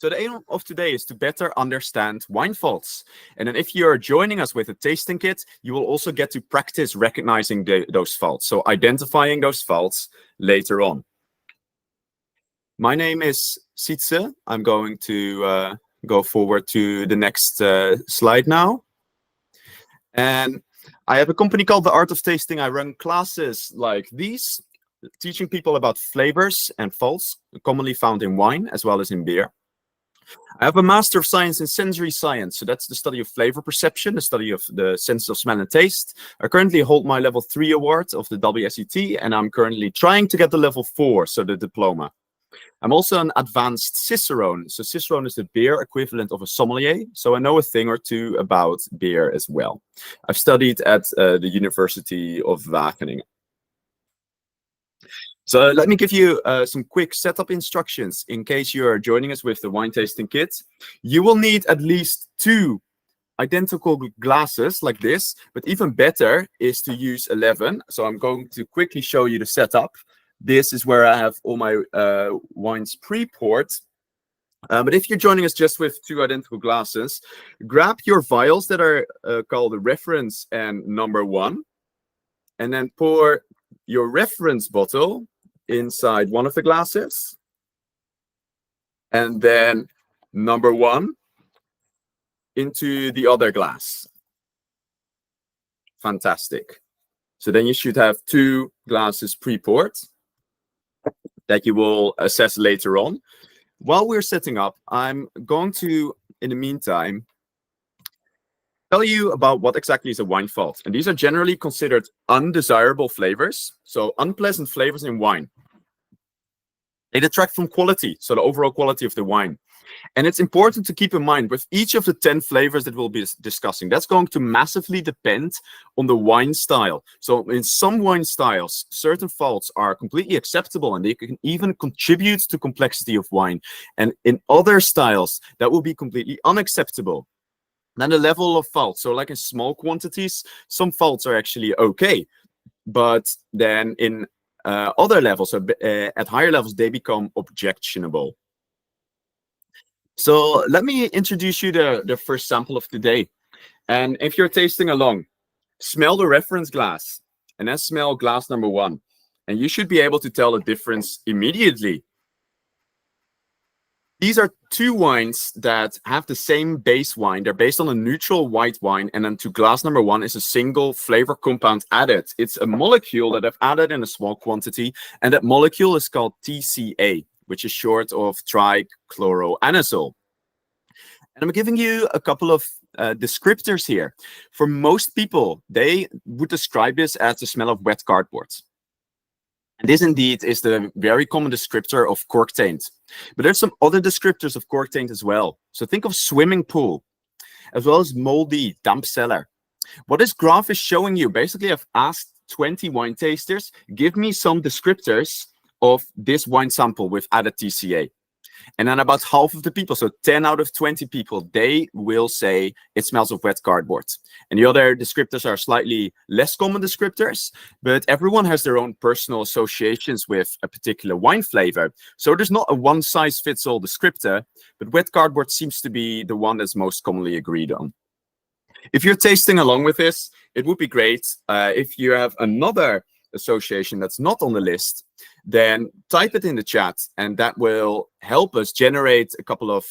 So the aim of today is to better understand wine faults. And then if you're joining us with a tasting kit, you will also get to practice recognizing those faults. So identifying those faults later on. My name is Sietse. I'm going to go forward to the next slide now. And I have a company called The Art of Tasting. I run classes like these, teaching people about flavors and faults commonly found in wine as well as in beer. I have a Master of Science in Sensory Science, so that's the study of flavor perception, the study of the sense of smell and taste. I currently hold my level 3 award of the WSET, and I'm currently trying to get the level 4, so the diploma. I'm also an advanced Cicerone. So Cicerone is the beer equivalent of a sommelier, so I know a thing or two about beer as well. I've studied at the University of Wageningen. So let me give you some quick setup instructions in case you are joining us with the wine tasting kit. You will need at least 2 identical glasses like this, but even better is to use 11. So I'm going to quickly show you the setup. This is where I have all my wines pre-poured. But if you're joining us just with 2 identical glasses, grab your vials that are called the reference and number 1, and then pour your reference bottle inside one of the glasses, and then number 1 into the other glass. Fantastic. So then you should have 2 glasses pre-poured that you will assess later on. While we're setting up, I'm going to, in the meantime, tell you about what exactly is a wine fault. And these are generally considered undesirable flavors, so unpleasant flavors in wine. They detract from quality, so the overall quality of the wine. And it's important to keep in mind with each of the 10 flavors that we'll be discussing, that's going to massively depend on the wine style. So in some wine styles, certain faults are completely acceptable and they can even contribute to complexity of wine. And in other styles, that will be completely unacceptable. Then the level of fault. So like in small quantities, some faults are actually okay. But then in other levels, at higher levels, they become objectionable. So let me introduce you to the first sample of today. And if you're tasting along, smell the reference glass and then smell glass number 1. And you should be able to tell the difference immediately. These are 2 wines that have the same base wine. They're based on a neutral white wine. And then to glass number 1 is a single flavor compound added. It's a molecule that I've added in a small quantity. And that molecule is called TCA, which is short of trichloroanisole. And I'm giving you a couple of descriptors here. For most people, they would describe this as the smell of wet cardboard. And this indeed is the very common descriptor of cork taint. But there's some other descriptors of cork taint as well. So think of swimming pool, as well as moldy, damp cellar. What this graph is showing you, basically I've asked 20 wine tasters, give me some descriptors of this wine sample with added TCA. And then about half of the people, so 10 out of 20 people, they will say it smells of wet cardboard. And the other descriptors are slightly less common descriptors, but everyone has their own personal associations with a particular wine flavor. So there's not a one-size-fits-all descriptor, but wet cardboard seems to be the one that's most commonly agreed on. If you're tasting along with this, it would be great if you have another association that's not on the list, then type it in the chat and that will help us generate a couple of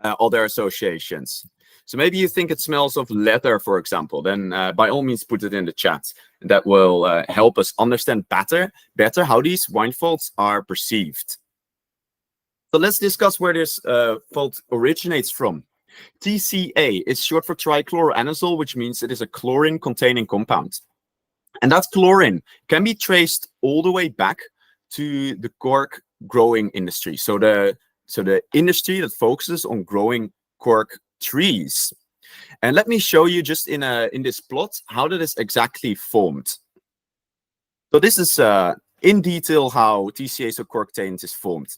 other associations. So maybe you think it smells of leather, for example, then by all means put it in the chat. That will help us understand better how these wine faults are perceived. So let's discuss where this fault originates from. TCA is short for trichloroanisole, which means it is a chlorine-containing compound. And that chlorine can be traced all the way back to the cork growing industry. So the industry that focuses on growing cork trees. And let me show you just in this plot how that is exactly formed. So this is in detail how TCA, so cork taint, is formed.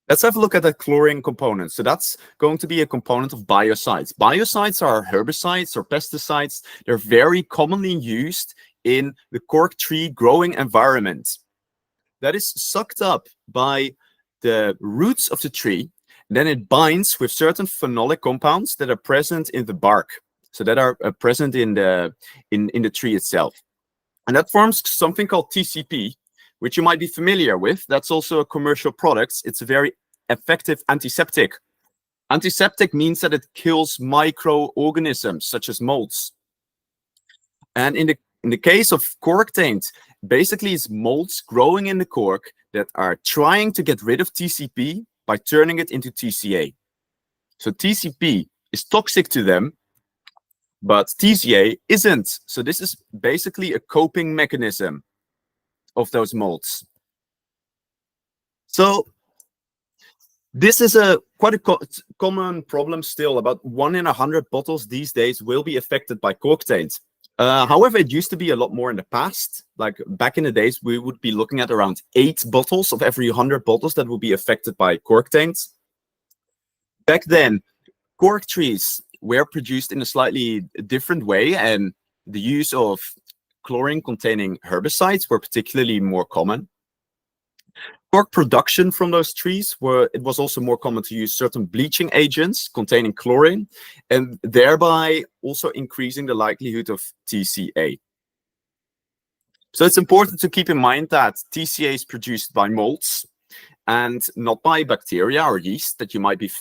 Let's have a look at that chlorine component. So that's going to be a component of biocides. Biocides are herbicides or pesticides. They're very commonly used in the cork tree growing environment. That is sucked up by the roots of the tree. Then it binds with certain phenolic compounds that are present in the bark, so that are present in the tree itself, and that forms something called TCP, which you might be familiar with. That's also a commercial product. It's a very effective antiseptic. Antiseptic means that it kills microorganisms such as molds. And in the case of cork taint, basically it's molds growing in the cork that are trying to get rid of TCP by turning it into TCA. So TCP is toxic to them, but TCA isn't. So this is basically a coping mechanism of those molds. So this is quite a common problem still. About 1 in 100 bottles these days will be affected by cork taint. However, it used to be a lot more in the past. Like back in the days, we would be looking at around 8 bottles of every 100 bottles that would be affected by cork taint. Back then, cork trees were produced in a slightly different way, and the use of chlorine-containing herbicides were particularly more common. Cork production from those trees it was also more common to use certain bleaching agents containing chlorine, and thereby also increasing the likelihood of TCA. So it's important to keep in mind that TCA is produced by molds and not by bacteria or yeast that you might be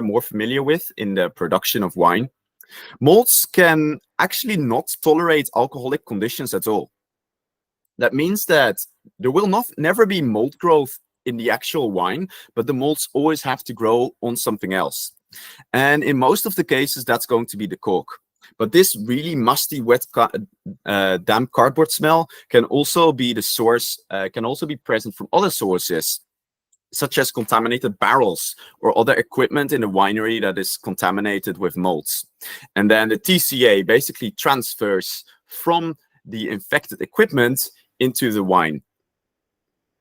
more familiar with in the production of wine. Molds can actually not tolerate alcoholic conditions at all. That means that there will never be mold growth in the actual wine, but the molds always have to grow on something else. And in most of the cases, that's going to be the cork. But this really musty, wet, damp cardboard smell can also be the source, can also be present from other sources, such as contaminated barrels or other equipment in the winery that is contaminated with molds. And then the TCA basically transfers from the infected equipment into the wine.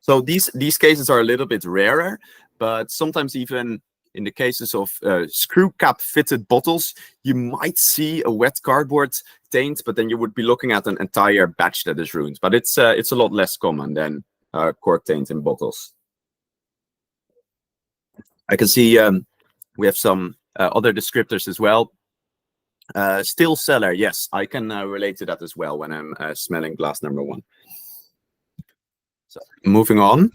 So these cases are a little bit rarer, but sometimes even in the cases of screw cap fitted bottles, you might see a wet cardboard taint, but then you would be looking at an entire batch that is ruined. But it's a lot less common than cork taint in bottles. I can see we have some other descriptors as well. Still cellar, yes, I can relate to that as well when I'm smelling glass number 1. So moving on.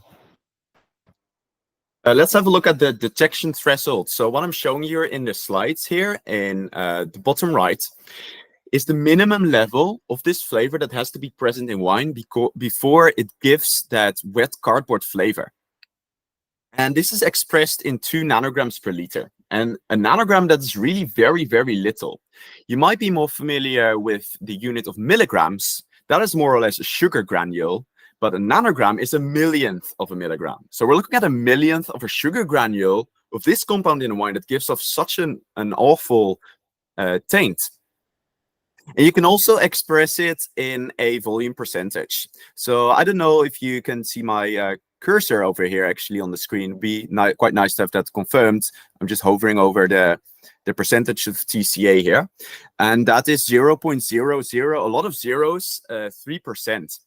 Let's have a look at the detection threshold. So what I'm showing you in the slides here in the bottom right is the minimum level of this flavor that has to be present in wine before it gives that wet cardboard flavor. And this is expressed in 2 nanograms per liter. And a nanogram, that is really very, very little. You might be more familiar with the unit of milligrams. That is more or less a sugar granule. But a nanogram is a millionth of a milligram. So we're looking at a millionth of a sugar granule of this compound in a wine that gives off such an awful taint. And you can also express it in a volume percentage. So I don't know if you can see my cursor over here actually on the screen. It'd be quite nice to have that confirmed. I'm just hovering over the percentage of TCA here. And that is 0.00, a lot of zeros, 3%.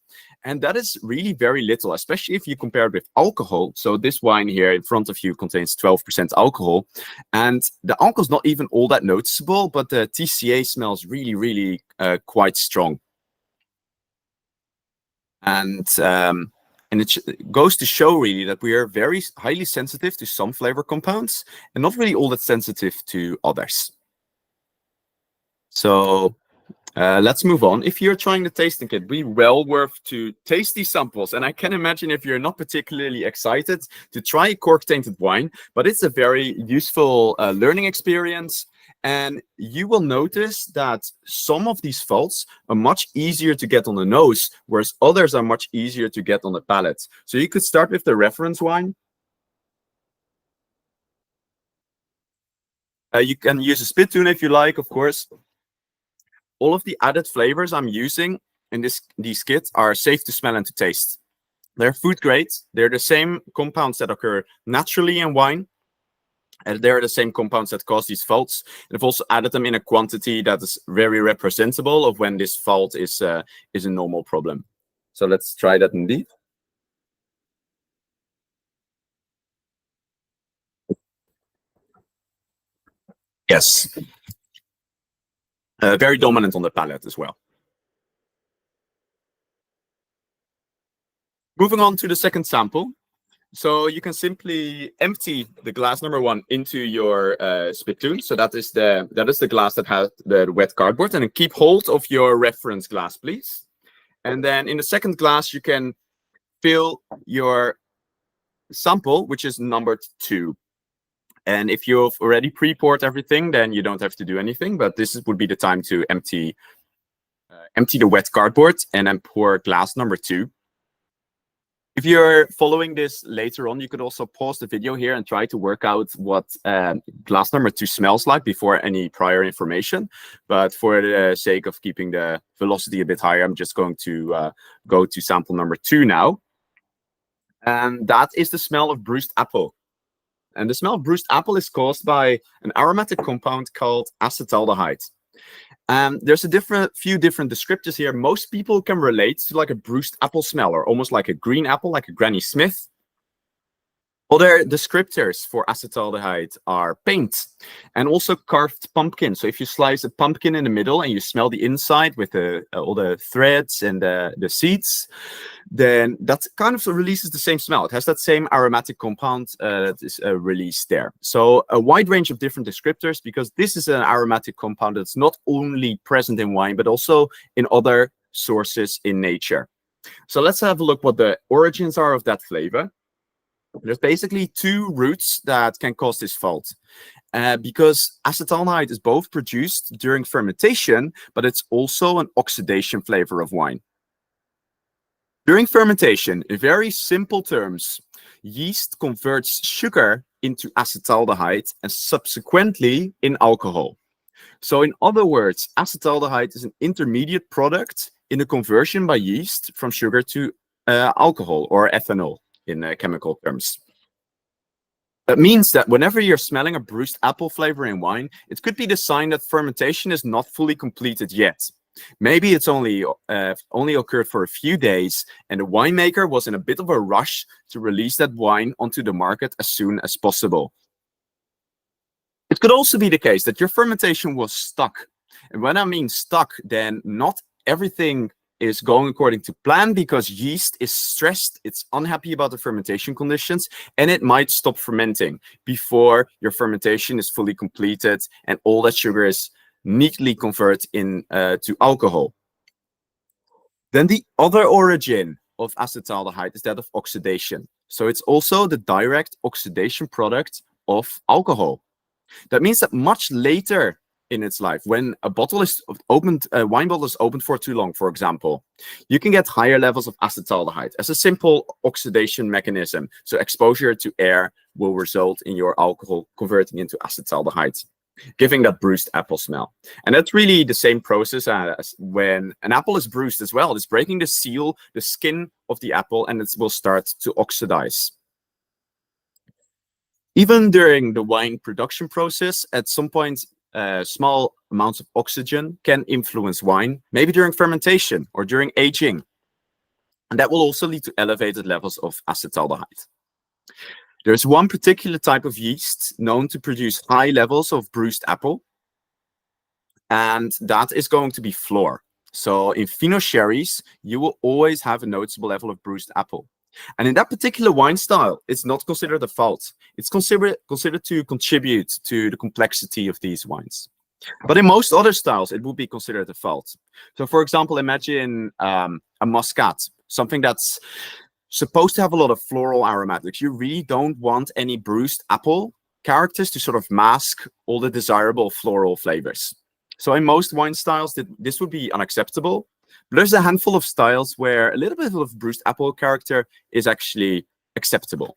And that is really very little, especially if you compare it with alcohol. So this wine here in front of you contains 12% alcohol. And the alcohol is not even all that noticeable, but the TCA smells really, really quite strong. And it goes to show really that we are very highly sensitive to some flavor compounds and not really all that sensitive to others. So let's move on. If you're trying the tasting kit, be well worth to taste these samples. And I can imagine if you're not particularly excited to try a cork-tainted wine, but it's a very useful learning experience. And you will notice that some of these faults are much easier to get on the nose, whereas others are much easier to get on the palate. So you could start with the reference wine. You can use a spittoon if you like, of course. All of the added flavors I'm using in these kits are safe to smell and to taste. They're food grade. They're the same compounds that occur naturally in wine. And they're the same compounds that cause these faults. And I've also added them in a quantity that is very representable of when this fault is a normal problem. So let's try that indeed. Yes. Very dominant on the palate as well. Moving on to the second sample. So you can simply empty the glass number 1 into your spittoon. So that is the glass that has the wet cardboard, and then keep hold of your reference glass, please. And then in the second glass, you can fill your sample, which is numbered 2. And if you've already pre-poured everything, then you don't have to do anything. But this would be the time to empty the wet cardboard and then pour glass number 2. If you're following this later on, you could also pause the video here and try to work out what glass number 2 smells like before any prior information. But for the sake of keeping the velocity a bit higher, I'm just going to go to sample number 2 now. And that is the smell of bruised apple. And the smell of bruised apple is caused by an aromatic compound called acetaldehyde. There's a few different descriptors here. Most people can relate to like a bruised apple smell, or almost like a green apple, like a Granny Smith. Other descriptors for acetaldehyde are paint and also carved pumpkin. So if you slice a pumpkin in the middle and you smell the inside with all the threads and the seeds, then that kind of releases the same smell. It has that same aromatic compound that is released there. So a wide range of different descriptors, because this is an aromatic compound that's not only present in wine, but also in other sources in nature. So let's have a look what the origins are of that flavor. There's basically 2 roots that can cause this fault. Because acetaldehyde is both produced during fermentation, but it's also an oxidation flavor of wine. During fermentation, in very simple terms, yeast converts sugar into acetaldehyde and subsequently in alcohol. So in other words, acetaldehyde is an intermediate product in the conversion by yeast from sugar to alcohol, or ethanol in chemical terms. That means that whenever you're smelling a bruised apple flavor in wine, it could be the sign that fermentation is not fully completed yet. Maybe it's only occurred for a few days, and the winemaker was in a bit of a rush to release that wine onto the market as soon as possible. It could also be the case that your fermentation was stuck. And when I mean stuck, then not everything is going according to plan, because yeast is stressed, it's unhappy about the fermentation conditions, and it might stop fermenting before your fermentation is fully completed and all that sugar is neatly converted to alcohol. Then the other origin of acetaldehyde is that of oxidation. So it's also the direct oxidation product of alcohol. That means that much later in its life, when a bottle is opened, a wine bottle is opened for too long, for example, you can get higher levels of acetaldehyde as a simple oxidation mechanism. So exposure to air will result in your alcohol converting into acetaldehyde, giving that bruised apple smell. And that's really the same process as when an apple is bruised as well. It's breaking the seal, the skin of the apple, and it will start to oxidize. Even during the wine production process, at some point, small amounts of oxygen can influence wine, maybe during fermentation or during aging. And that will also lead to elevated levels of acetaldehyde. There's one particular type of yeast known to produce high levels of bruised apple, and that is going to be flor. So in Pinot sherries, you will always have a noticeable level of bruised apple. And in that particular wine style, it's not considered a fault. It's considered to contribute to the complexity of these wines. But in most other styles, it would be considered a fault. So for example, imagine a Muscat, something that's supposed to have a lot of floral aromatics. You really don't want any bruised apple characters to sort of mask all the desirable floral flavors. So in most wine styles, this would be unacceptable. But there's a handful of styles where a little bit of bruised apple character is actually acceptable.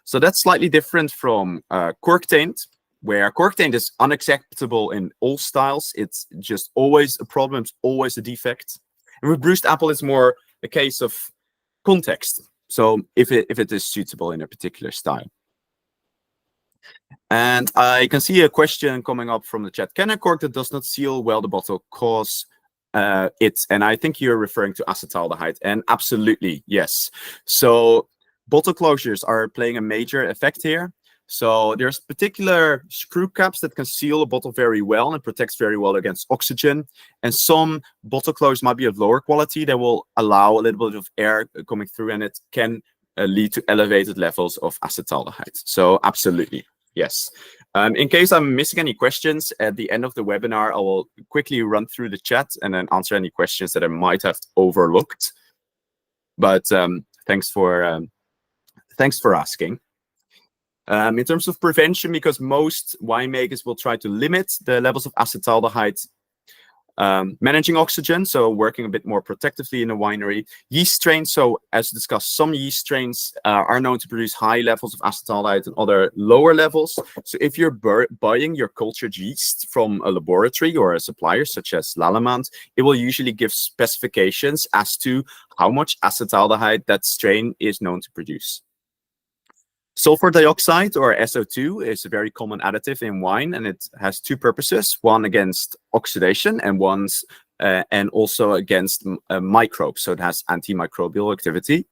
So that's slightly different from cork taint, where cork taint is unacceptable in all styles. It's just always a problem, it's always a defect. And with bruised apple, it's more a case of context. So if it is suitable in a particular style. And I can see a question coming up from the chat. Can a cork that does not seal well the bottle cause it? And I think you're referring to acetaldehyde. And absolutely, yes. So bottle closures are playing a major effect here. So there's particular screw caps that can seal a bottle very well and protects very well against oxygen. And some bottle closures might be of lower quality. They will allow a little bit of air coming through, and it can lead to elevated levels of acetaldehyde. So absolutely, yes. In case I'm missing any questions at the end of the webinar, I will quickly run through the chat and then answer any questions that I might have overlooked. But thanks for asking. In terms of prevention, because most winemakers will try to limit the levels of acetaldehyde, managing oxygen, so working a bit more protectively in a winery. Yeast strains, so as discussed, some yeast strains are known to produce high levels of acetaldehyde and other lower levels. So if you're buying your cultured yeast from a laboratory or a supplier such as Lallemand, it will usually give specifications as to how much acetaldehyde that strain is known to produce. Sulfur dioxide, or SO2, is a very common additive in wine, and it has two purposes: one against oxidation, and also against microbes. So it has antimicrobial activity.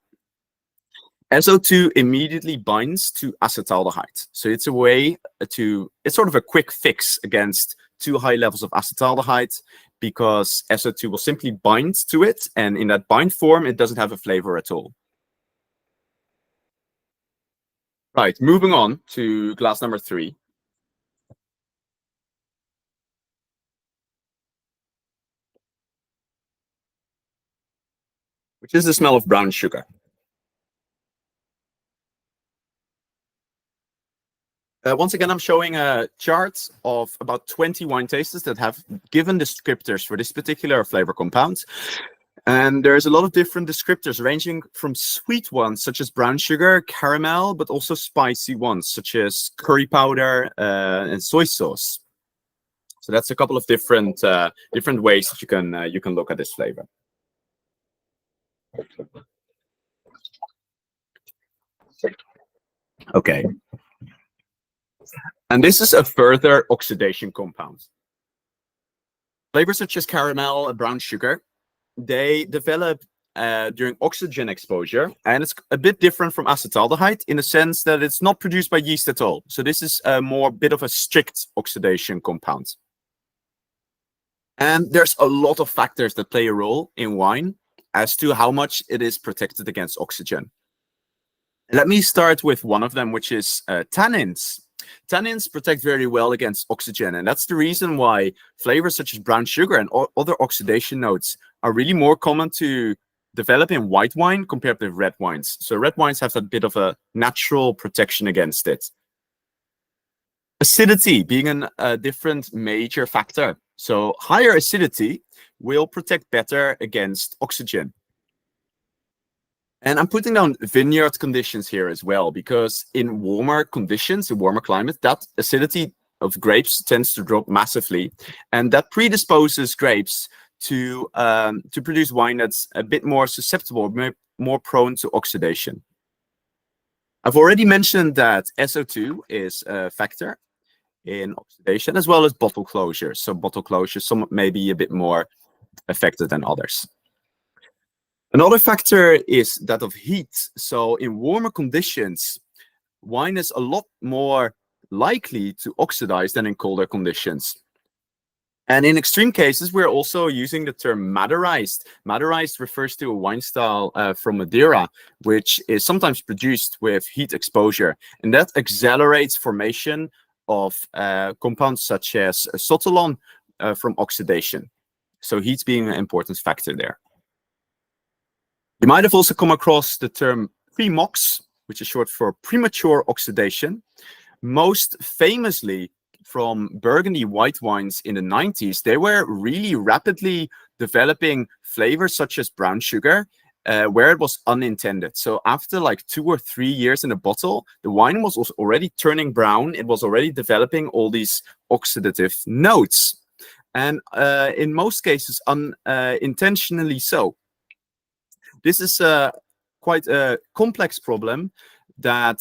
SO2 immediately binds to acetaldehyde. So it's a way it's sort of a quick fix against too high levels of acetaldehyde, because SO2 will simply bind to it, and in that bind form, it doesn't have a flavor at all. Right, moving on to glass number 3. Which is the smell of brown sugar. Once again, I'm showing a chart of about 20 wine tasters that have given descriptors for this particular flavor compound. And there's a lot of different descriptors, ranging from sweet ones such as brown sugar, caramel, but also spicy ones such as curry powder and soy sauce. So that's a couple of different ways that you can look at this flavor. Okay. And this is a further oxidation compound. Flavors such as caramel and brown sugar, they develop during oxygen exposure, and it's a bit different from acetaldehyde in the sense that it's not produced by yeast at all. So this is a bit of a strict oxidation compound. And there's a lot of factors that play a role in wine as to how much it is protected against oxygen. Let me start with one of them, which is tannins. Tannins protect very well against oxygen, and that's the reason why flavors such as brown sugar and other oxidation notes are really more common to develop in white wine compared with red wines. So red wines have a bit of a natural protection against it. Acidity being a different major factor. So higher acidity will protect better against oxygen. And I'm putting down vineyard conditions here as well, because in warmer conditions, in warmer climates, that acidity of grapes tends to drop massively, and that predisposes grapes to produce wine that's a bit more susceptible, more prone to oxidation. I've already mentioned that SO2 is a factor in oxidation, as well as bottle closures. So bottle closures, some may be a bit more affected than others. Another factor is that of heat. So in warmer conditions, wine is a lot more likely to oxidize than in colder conditions. And in extreme cases, we're also using the term Maderized. Maderized refers to a wine style from Madeira, which is sometimes produced with heat exposure. And that accelerates formation of compounds such as sotalon from oxidation. So heat being an important factor there. You might have also come across the term premox, which is short for premature oxidation. Most famously from Burgundy white wines in the 90s, they were really rapidly developing flavors such as brown sugar, where it was unintended. So after like 2 or 3 years in a bottle, the wine was also already turning brown. It was already developing all these oxidative notes. And in most cases, unintentionally so. This is quite a complex problem that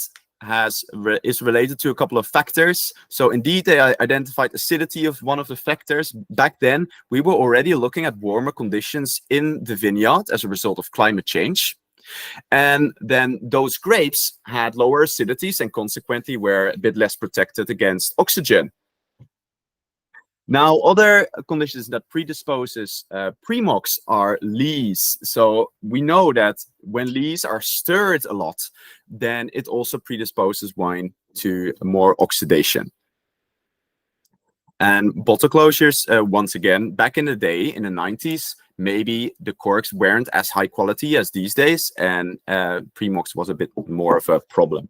is related to a couple of factors. So indeed, they identified acidity of one of the factors. Back then, we were already looking at warmer conditions in the vineyard as a result of climate change. And then those grapes had lower acidities and consequently were a bit less protected against oxygen. Now, other conditions that predisposes premox are lees. So we know that when lees are stirred a lot, then it also predisposes wine to more oxidation. And bottle closures, once again, back in the day, in the 90s, maybe the corks weren't as high quality as these days, and premox was a bit more of a problem.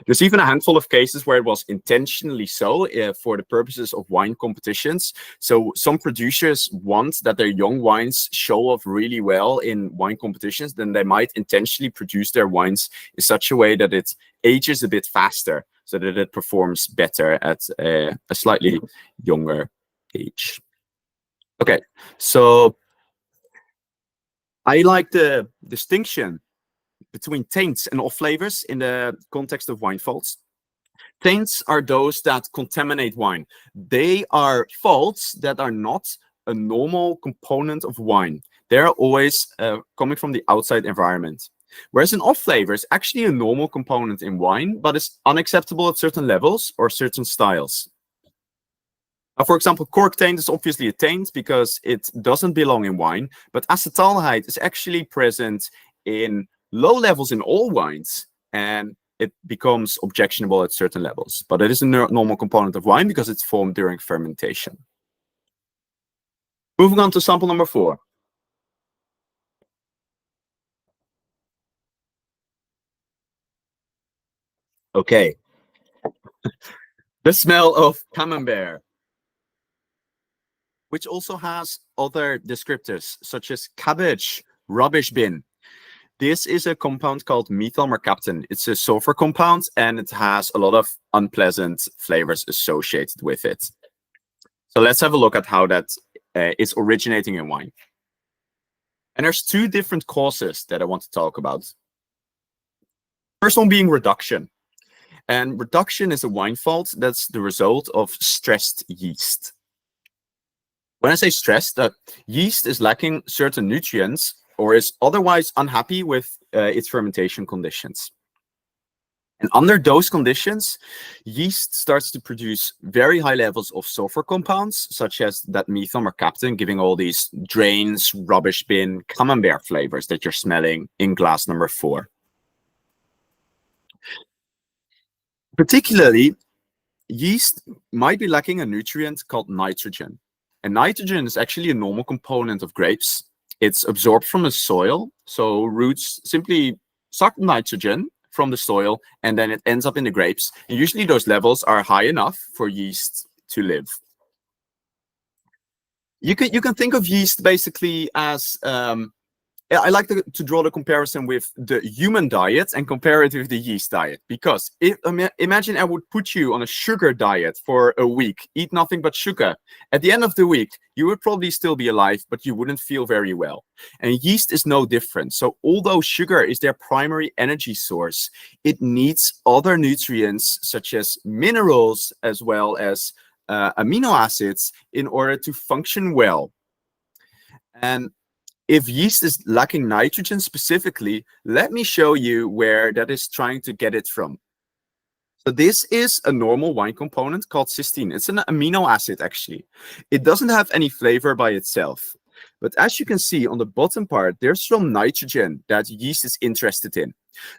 There's even a handful of cases where it was intentionally so for the purposes of wine competitions. So some producers want that their young wines show off really well in wine competitions, then they might intentionally produce their wines in such a way that it ages a bit faster so that it performs better at a slightly younger age. Okay, so I like the distinction between taints and off flavors in the context of wine faults. Taints are those that contaminate wine. They are faults that are not a normal component of wine. They're always coming from the outside environment. Whereas an off flavor is actually a normal component in wine, but is unacceptable at certain levels or certain styles. For example, cork taint is obviously a taint because it doesn't belong in wine, but acetaldehyde is actually present in low levels in all wines, and it becomes objectionable at certain levels. But it is a normal component of wine because it's formed during fermentation. Moving on to sample number 4. Okay. The smell of camembert, which also has other descriptors such as cabbage, rubbish bin. This is a compound called methyl mercaptan. It's a sulfur compound and it has a lot of unpleasant flavors associated with it. So let's have a look at how that is originating in wine. And there's 2 different causes that I want to talk about. First one being reduction. And reduction is a wine fault that's the result of stressed yeast. When I say stressed, yeast is lacking certain nutrients or is otherwise unhappy with its fermentation conditions. And under those conditions, yeast starts to produce very high levels of sulfur compounds, such as that methyl mercaptan, giving all these drains, rubbish bin, camembert flavors that you're smelling in glass number 4. Particularly, yeast might be lacking a nutrient called nitrogen. And nitrogen is actually a normal component of grapes. It's absorbed from the soil, so roots simply suck nitrogen from the soil, and then it ends up in the grapes. And usually those levels are high enough for yeast to live. You can think of yeast basically as I like to draw the comparison with the human diet and compare it with the yeast diet. Because imagine I would put you on a sugar diet for a week, eat nothing but sugar. At the end of the week, you would probably still be alive, but you wouldn't feel very well. And yeast is no different. So although sugar is their primary energy source, it needs other nutrients such as minerals as well as amino acids in order to function well. And if yeast is lacking nitrogen specifically, let me show you where that is trying to get it from. So this is a normal wine component called cysteine. It's an amino acid, actually. It doesn't have any flavor by itself. But as you can see on the bottom part, there's some nitrogen that yeast is interested in.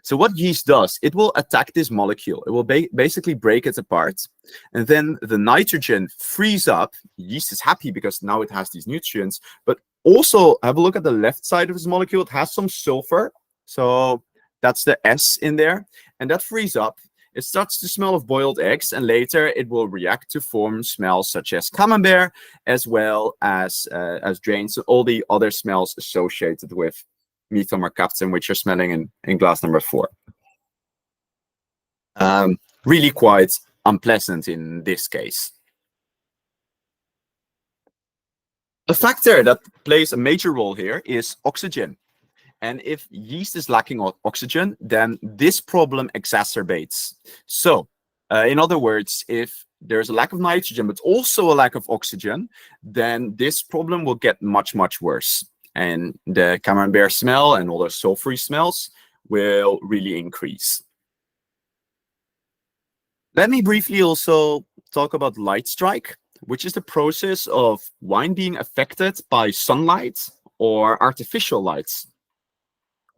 So what yeast does, it will attack this molecule. It will basically break it apart. And then the nitrogen frees up. Yeast is happy because now it has these nutrients. But also, have a look at the left side of this molecule. It has some sulfur. So that's the S in there. And that frees up. It starts to smell of boiled eggs, and later it will react to form smells such as camembert, as well as drains, so all the other smells associated with methyl mercaptan, which you're smelling in glass number 4. Really quite unpleasant in this case. A factor that plays a major role here is oxygen. And if yeast is lacking oxygen, then this problem exacerbates. So, in other words, if there's a lack of nitrogen, but also a lack of oxygen, then this problem will get much, much worse. and the camembert smell and all those sulfury smells will really increase. Let me briefly also talk about light strike, which is the process of wine being affected by sunlight or artificial lights.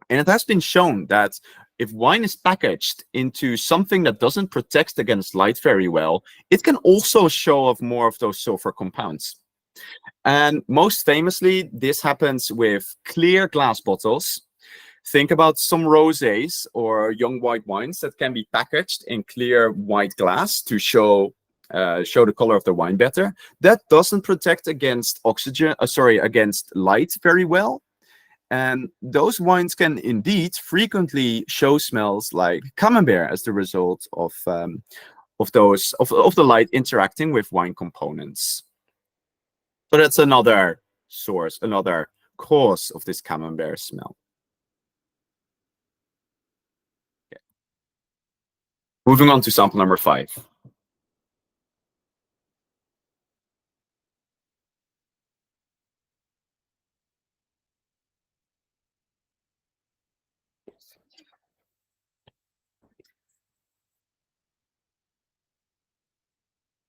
And it has been shown that if wine is packaged into something that doesn't protect against light very well, it can also show off more of those sulfur compounds. And most famously, this happens with clear glass bottles. Think about some rosés or young white wines that can be packaged in clear white glass to show the color of the wine better. That doesn't protect against against light very well. And those wines can indeed frequently show smells like camembert as the result of the light interacting with wine components. So that's another source, another cause of this camembert smell. Okay. Moving on to sample number 5.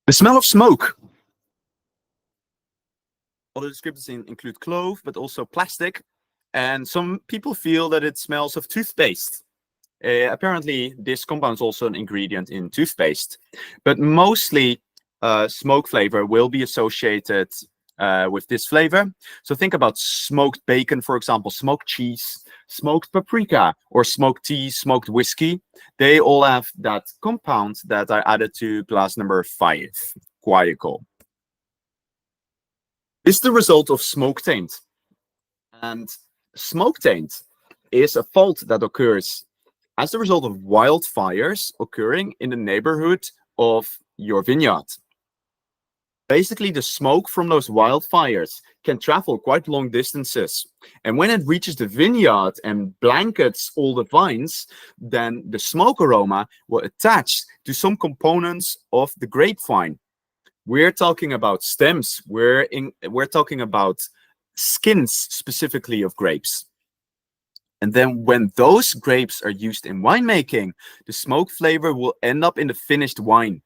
The smell of smoke. Other descriptors include clove, but also plastic. And some people feel that it smells of toothpaste. Apparently, this compound is also an ingredient in toothpaste. But mostly, smoke flavor will be associated with this flavor. So think about smoked bacon, for example, smoked cheese, smoked paprika, or smoked tea, smoked whiskey. They all have that compound that I added to glass number 5, guaiacol. This is the result of smoke taint. And smoke taint is a fault that occurs as a result of wildfires occurring in the neighborhood of your vineyard. Basically, the smoke from those wildfires can travel quite long distances. And when it reaches the vineyard and blankets all the vines, then the smoke aroma will attach to some components of the grapevine. We're talking about stems. We're talking about skins specifically of grapes. And then when those grapes are used in winemaking, the smoke flavor will end up in the finished wine.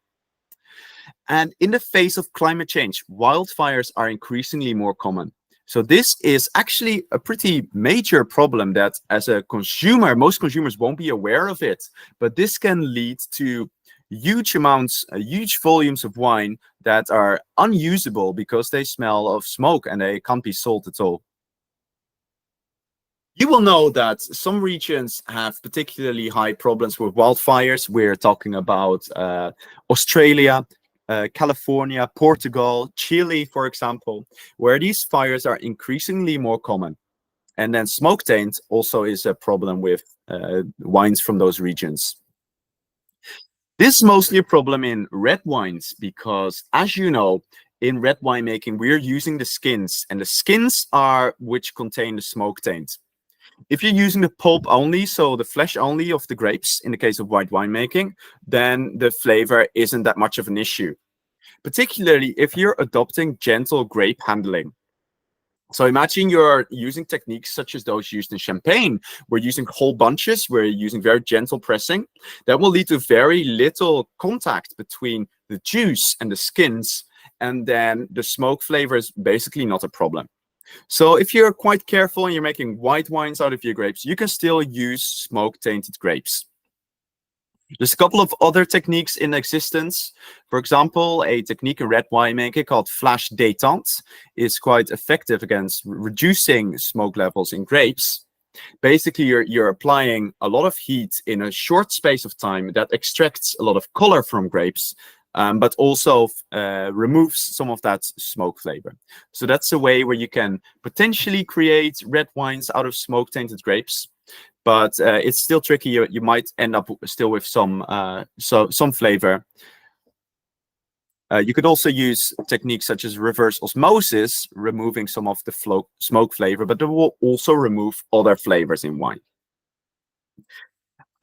And in the face of climate change, wildfires are increasingly more common. So this is actually a pretty major problem that as a consumer, most consumers won't be aware of it. But this can lead to huge amounts, huge volumes of wine that are unusable because they smell of smoke and they can't be sold at all. You will know that some regions have particularly high problems with wildfires. We're talking about Australia, California, Portugal, Chile, for example, where these fires are increasingly more common. And then smoke taint also is a problem with wines from those regions. This is mostly a problem in red wines because, as you know, in red wine making, we're using the skins, and the skins are which contain the smoke taint. If you're using the pulp only, so the flesh only of the grapes, in the case of white winemaking, then the flavor isn't that much of an issue. Particularly if you're adopting gentle grape handling. So imagine you're using techniques such as those used in champagne. We're using whole bunches, we're using very gentle pressing. That will lead to very little contact between the juice and the skins, and then the smoke flavor is basically not a problem. So if you're quite careful and you're making white wines out of your grapes, you can still use smoke-tainted grapes. There's a couple of other techniques in existence. For example, a technique in red winemaking called flash détente is quite effective against reducing smoke levels in grapes. Basically, you're applying a lot of heat in a short space of time that extracts a lot of color from grapes, but also removes some of that smoke flavor. So that's a way where you can potentially create red wines out of smoke-tainted grapes, but it's still tricky. You might end up still with some flavor. You could also use techniques such as reverse osmosis, removing some of the smoke flavor, but it will also remove other flavors in wine.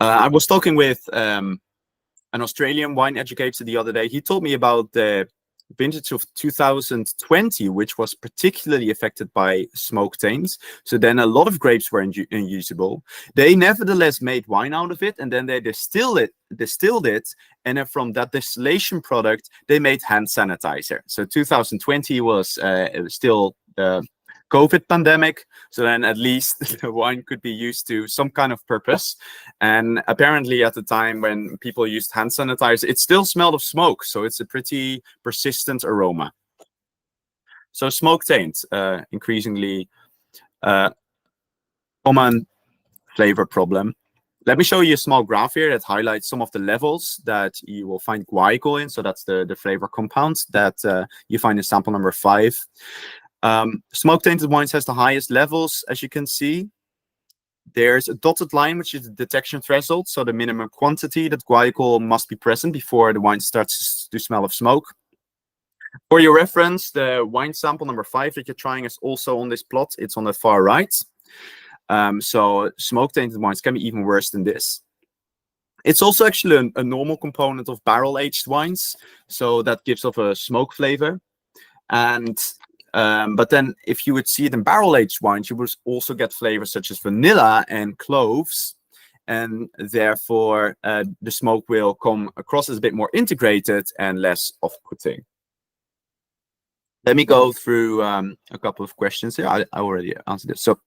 I was talking with an Australian wine educator the other day. He told me about the vintage of 2020, which was particularly affected by smoke taints. So then a lot of grapes were unusable. They nevertheless made wine out of it, and then they distilled it, and then from that distillation product, they made hand sanitizer. So 2020 was it was still the COVID pandemic, so then at least the wine could be used to some kind of purpose. And apparently at the time when people used hand sanitizer, it still smelled of smoke, so it's a pretty persistent aroma. So smoke taint, increasingly common flavor problem. Let me show you a small graph here that highlights some of the levels that you will find guaiacol in. So that's the flavor compound that you find in sample number 5. Smoke tainted wines has the highest levels, as you can see. There's a dotted line, which is the detection threshold, so the minimum quantity that guaiacol must be present before the wine starts to smell of smoke. For your reference, the wine sample number 5 that you're trying is also on this plot. It's on the far right. So smoke tainted wines can be even worse than this. It's also actually a normal component of barrel aged wines, so that gives off a smoke flavor. And but then if you would see it in barrel-aged wines, you would also get flavors such as vanilla and cloves, and therefore the smoke will come across as a bit more integrated and less off-putting. Let me go through a couple of questions here. I already answered this. So,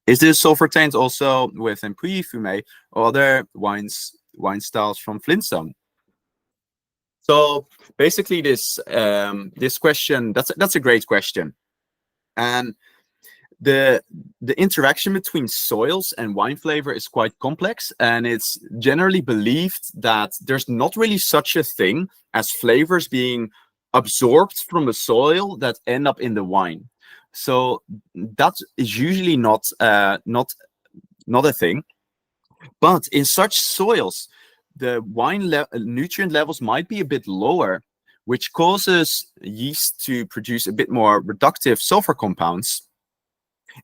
is this sulfur taint also within Puy Fumé or other wine styles from Flintstone? So basically, this question, that's a great question, and the interaction between soils and wine flavor is quite complex, and it's generally believed that there's not really such a thing as flavors being absorbed from the soil that end up in the wine. So that is usually not a thing, but in such soils, the wine nutrient levels might be a bit lower, which causes yeast to produce a bit more reductive sulfur compounds.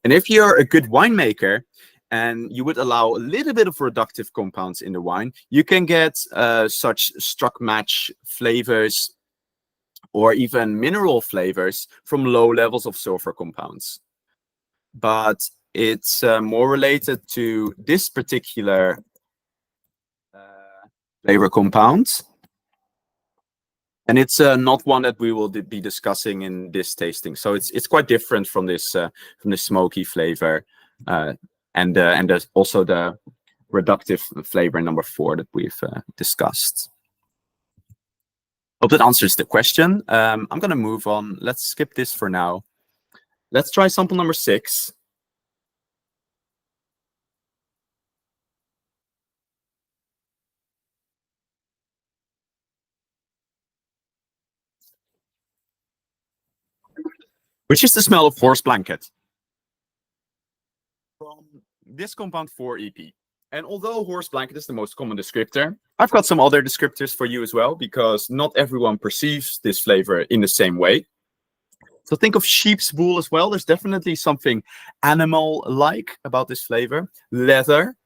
And if you're a good winemaker and you would allow a little bit of reductive compounds in the wine, you can get such struck match flavors or even mineral flavors from low levels of sulfur compounds. But it's more related to this particular flavor compound, and it's not one that we will be discussing in this tasting. So it's quite different from this smoky flavor, and there's also the reductive flavor number 4 that we've discussed. Hope that answers the question. I'm gonna move on. Let's skip this for now. Let's try sample number 6. Which is the smell of horse blanket from this compound 4-EP. And although horse blanket is the most common descriptor, I've got some other descriptors for you as well, because not everyone perceives this flavor in the same way. So think of sheep's wool as well. There's definitely something animal-like about this flavor. Leather,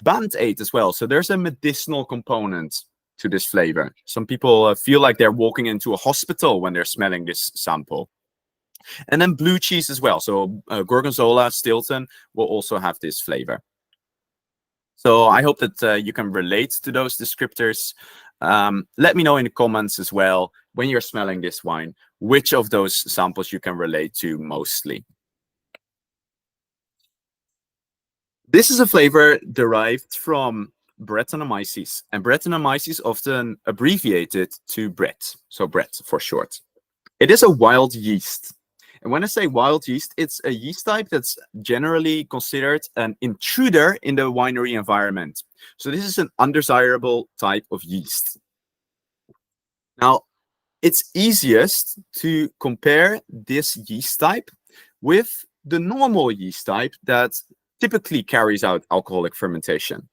band-aid as well. So there's a medicinal component to this flavor. Some people feel like they're walking into a hospital when they're smelling this sample. And then blue cheese as well. So Gorgonzola, Stilton will also have this flavor. So I hope that you can relate to those descriptors. Let me know in the comments as well, when you're smelling this wine, which of those samples you can relate to mostly. This is a flavor derived from Brettanomyces, and Brettanomyces often abbreviated to Brett, so Brett for short. It is a wild yeast. And when I say wild yeast, it's a yeast type that's generally considered an intruder in the winery environment. So this is an undesirable type of yeast. Now, it's easiest to compare this yeast type with the normal yeast type that typically carries out alcoholic fermentation.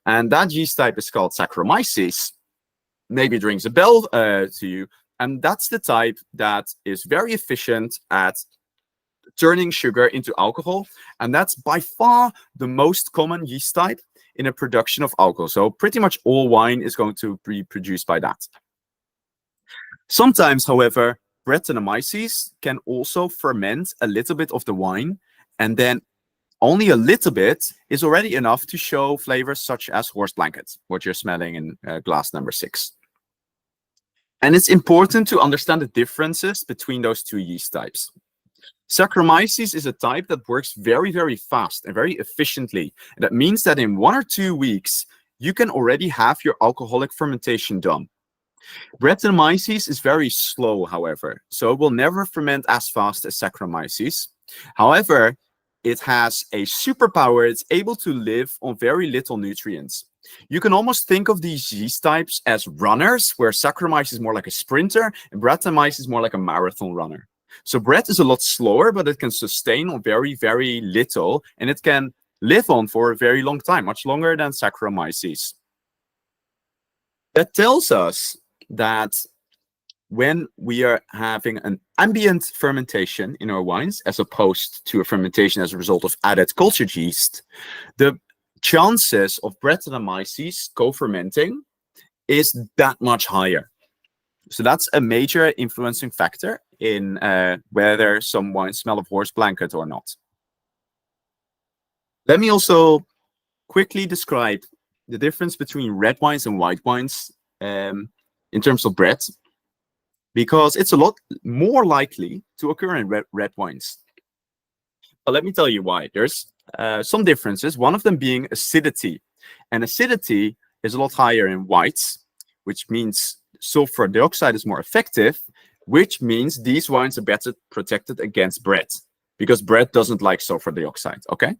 And that yeast type is called Saccharomyces. Maybe it rings a bell to you. And that's the type that is very efficient at turning sugar into alcohol. And that's by far the most common yeast type in a production of alcohol. So pretty much all wine is going to be produced by that. Sometimes, however, Brettanomyces can also ferment a little bit of the wine, and then only a little bit is already enough to show flavors such as horse blanket, what you're smelling in glass number 6. And it's important to understand the differences between those two yeast types. Saccharomyces is a type that works very, very fast and very efficiently. And that means that in 1 or 2 weeks, you can already have your alcoholic fermentation done. Brettanomyces is very slow, however, so it will never ferment as fast as Saccharomyces. However, it has a superpower. It's able to live on very little nutrients. You can almost think of these yeast types as runners, where Saccharomyces is more like a sprinter and Brettanomyces is more like a marathon runner. So Brett is a lot slower, but it can sustain on very, very little, and it can live on for a very long time, much longer than Saccharomyces. That tells us that when we are having an ambient fermentation in our wines, as opposed to a fermentation as a result of added cultured yeast, the chances of Brettanomyces co-fermenting is that much higher. So that's a major influencing factor in whether some wines smell of horse blanket or not. Let me also quickly describe the difference between red wines and white wines in terms of Brett, because it's a lot more likely to occur in red wines. But let me tell you why. There's some differences, one of them being acidity. And acidity is a lot higher in whites, which means sulfur dioxide is more effective, which means these wines are better protected against Brett, because Brett doesn't like sulfur dioxide, okay?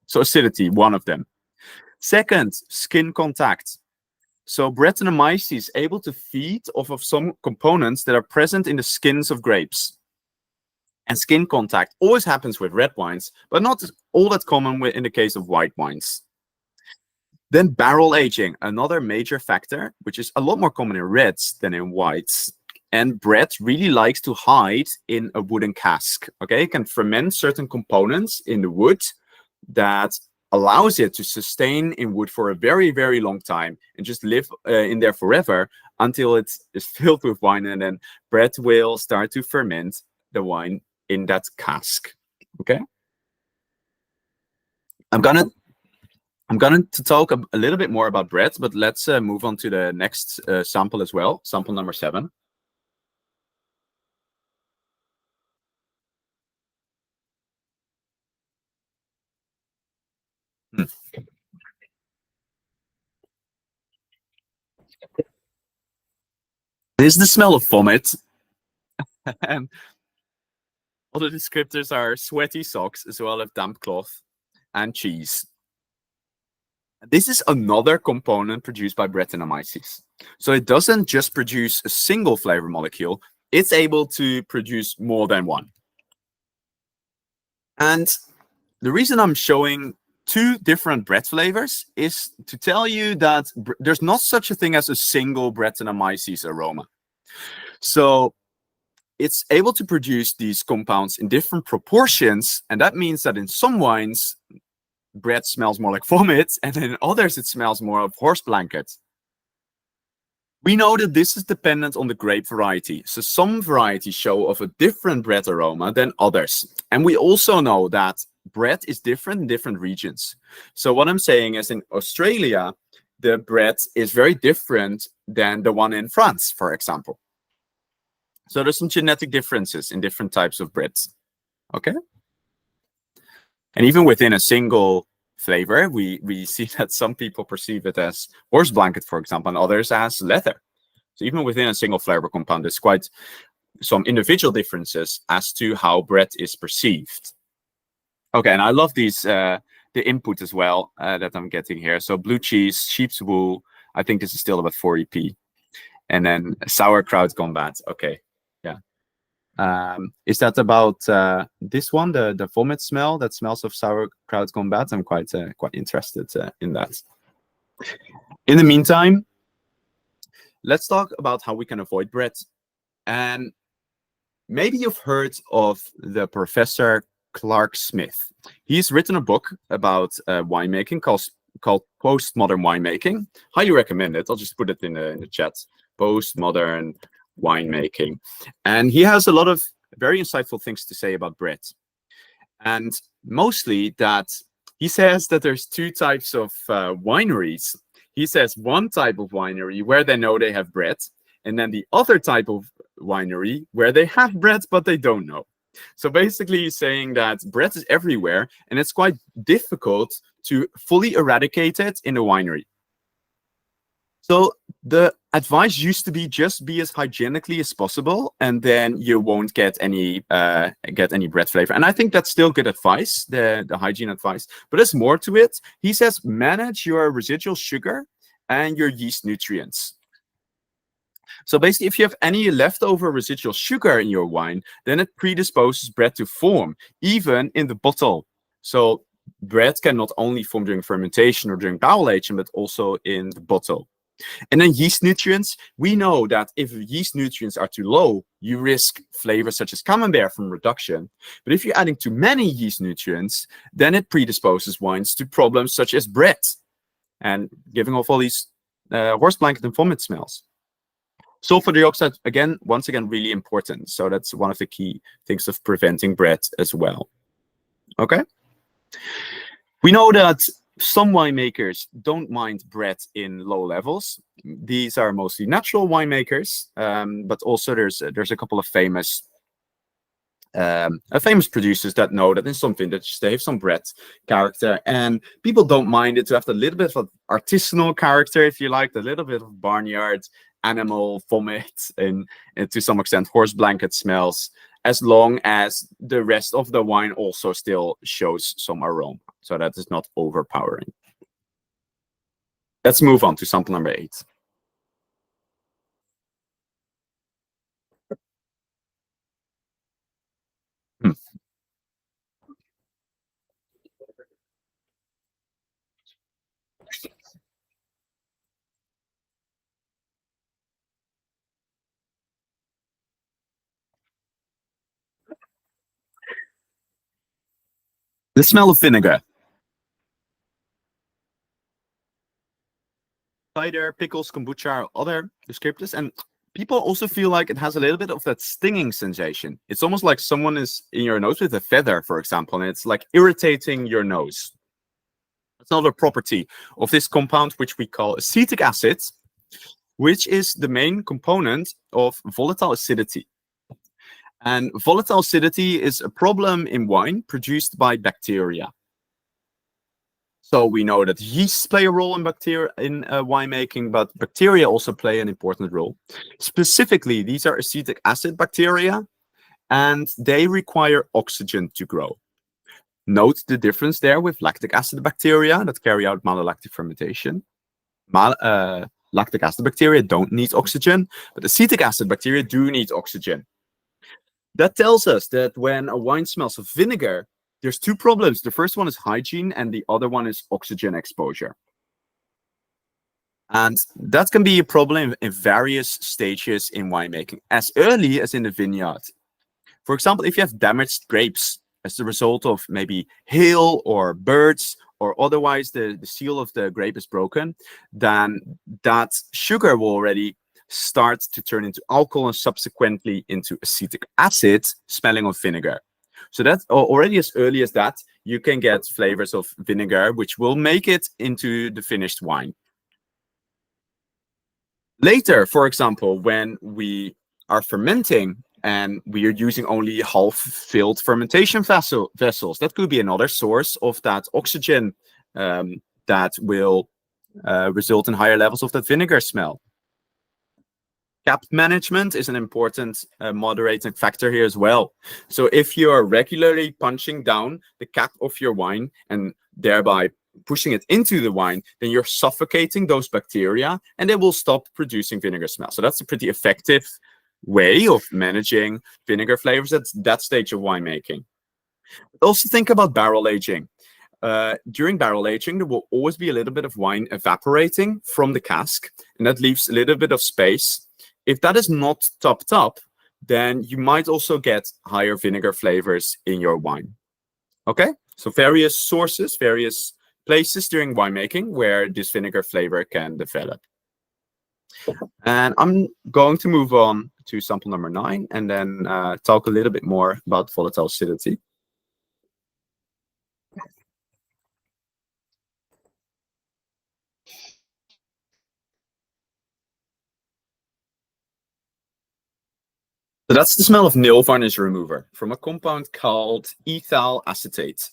So acidity, one of them. Second, skin contact. So Brettanomyces is able to feed off of some components that are present in the skins of grapes. And skin contact always happens with red wines, but not all that common in the case of white wines. Then barrel aging, another major factor, which is a lot more common in reds than in whites. And Brett really likes to hide in a wooden cask. Okay, it can ferment certain components in the wood that allows it to sustain in wood for a very, very long time and just live in there forever until it is filled with wine, and then Brett will start to ferment the wine in that cask. Okay, I'm going to talk a little bit more about Brett, but let's move on to the next sample as well, sample number 7. This is the smell of vomit. And all the descriptors are sweaty socks as well as damp cloth and cheese. This is another component produced by Brettanomyces. So it doesn't just produce a single flavor molecule, it's able to produce more than one. And the reason I'm showing 2 different Brett flavors is to tell you that there's not such a thing as a single Brettanomyces aroma. So it's able to produce these compounds in different proportions, and that means that in some wines, Brett smells more like vomit, and in others it smells more of horse blanket. We know that this is dependent on the grape variety. So some varieties show of a different Brett aroma than others. And we also know that Brett is different in different regions. So what I'm saying is in Australia, the Brett is very different than the one in France, for example. So there's some genetic differences in different types of Bretts. Okay? And even within a single flavor, we see that some people perceive it as horse blanket, for example, and others as leather. So even within a single flavor compound, there's quite some individual differences as to how Brett is perceived. Okay, and I love these, the input as well that I'm getting here. So blue cheese, sheep's wool, I think this is still about 40p. And then sauerkraut gone bad. Okay, yeah. Is that about this one, the vomit smell that smells of sauerkraut gone bad? I'm quite interested in that. In the meantime, let's talk about how we can avoid Brett. And maybe you've heard of the Professor Clark Smith. He's written a book about winemaking called Postmodern Winemaking. Highly recommend it. I'll just put it in the chat. Postmodern winemaking. And he has a lot of very insightful things to say about bread. And mostly that he says that there's two types of wineries. He says one type of winery where they know they have bread, and then the other type of winery where they have bread, but they don't know. So basically he's saying that bread is everywhere, and it's quite difficult to fully eradicate it in a winery. So the advice used to be just be as hygienically as possible, and then you won't get any bread flavor. And I think that's still good advice, the hygiene advice. But there's more to it. He says manage your residual sugar and your yeast nutrients. So basically, if you have any leftover residual sugar in your wine, then it predisposes bread to form, even in the bottle. So bread can not only form during fermentation or during barrel aging, but also in the bottle. And then yeast nutrients, we know that if yeast nutrients are too low, you risk flavors such as camembert from reduction. But if you're adding too many yeast nutrients, then it predisposes wines to problems such as bread and giving off all these horse blanket and vomit smells. Sulfur dioxide, once again, really important. So that's one of the key things of preventing bread as well. Okay. We know that some winemakers don't mind bread in low levels. These are mostly natural winemakers, but also there's a couple of famous producers that know that in some vintages they have some bread character, and people don't mind it to have a little bit of artisanal character, if you like, a little bit of barnyard animal vomit and to some extent horse blanket smells, as long as the rest of the wine also still shows some aroma, so that is not overpowering. Let's move on to sample number 8. The smell of vinegar. Cider, pickles, kombucha, other descriptors, and people also feel like it has a little bit of that stinging sensation. It's almost like someone is in your nose with a feather, for example, and it's like irritating your nose. That's another property of this compound, which we call acetic acid, which is the main component of volatile acidity. And volatile acidity is a problem in wine produced by bacteria. So we know that yeasts play a role in winemaking, but bacteria also play an important role. Specifically, these are acetic acid bacteria, and they require oxygen to grow. Note the difference there with lactic acid bacteria that carry out malolactic fermentation. Lactic acid bacteria don't need oxygen, but acetic acid bacteria do need oxygen. That tells us that when a wine smells of vinegar, there's two problems. The first one is hygiene, and the other one is oxygen exposure. And that can be a problem in various stages in winemaking, as early as in the vineyard. For example, if you have damaged grapes as a result of maybe hail or birds, or otherwise the seal of the grape is broken, then that sugar will already start to turn into alcohol and subsequently into acetic acid, smelling of vinegar. So that's already as early as that, you can get flavors of vinegar, which will make it into the finished wine. Later, for example, when we are fermenting and we are using only half-filled fermentation vessels, that could be another source of that oxygen that will result in higher levels of that vinegar smell. Cap management is an important moderating factor here as well. So if you are regularly punching down the cap of your wine and thereby pushing it into the wine, then you're suffocating those bacteria and they will stop producing vinegar smell. So that's a pretty effective way of managing vinegar flavors at that stage of winemaking. Also think about barrel aging. During barrel aging, there will always be a little bit of wine evaporating from the cask, and that leaves a little bit of space. If that is not topped up, then you might also get higher vinegar flavors in your wine. Okay, so various sources, various places during winemaking where this vinegar flavor can develop. And I'm going to move on to sample number 9 and then talk a little bit more about volatile acidity. So that's the smell of nail varnish remover from a compound called ethyl acetate.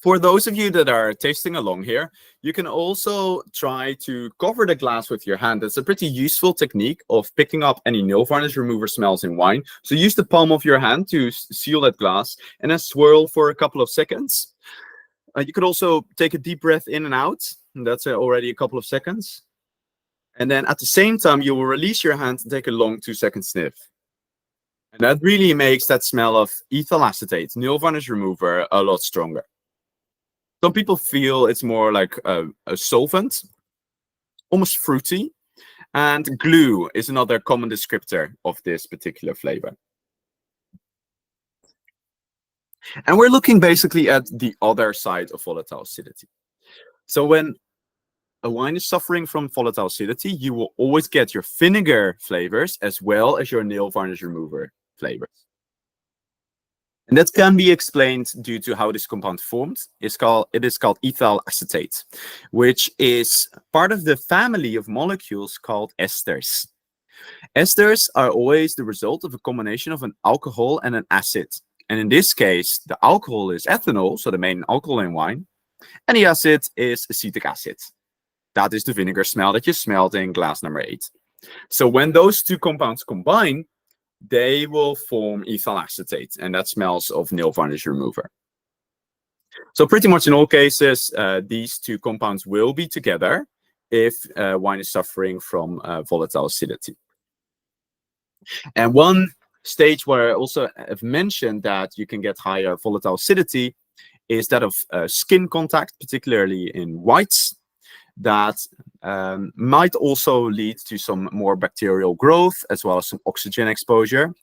For those of you that are tasting along here, you can also try to cover the glass with your hand. It's a pretty useful technique of picking up any nail varnish remover smells in wine. So use the palm of your hand to seal that glass and then swirl for a couple of seconds. You could also take a deep breath in and out. And that's already a couple of seconds. And then at the same time, you will release your hand and take a long 2-second sniff. And that really makes that smell of ethyl acetate, nail varnish remover, a lot stronger. Some people feel it's more like a solvent, almost fruity. And glue is another common descriptor of this particular flavor. And we're looking basically at the other side of volatile acidity. So when a wine is suffering from volatile acidity, you will always get your vinegar flavors as well as your nail varnish remover flavors. And that can be explained due to how this compound formed. It is called ethyl acetate, which is part of the family of molecules called esters. Esters are always the result of a combination of an alcohol and an acid. And in this case, the alcohol is ethanol, so the main alcohol in wine, and the acid is acetic acid. That is the vinegar smell that you smelled in glass number 8. So when those two compounds combine, they will form ethyl acetate, and that smells of nail varnish remover. So pretty much in all cases, these two compounds will be together if wine is suffering from volatile acidity. And one stage where I also have mentioned that you can get higher volatile acidity is that of skin contact, particularly in whites. That might also lead to some more bacterial growth as well as some oxygen exposure.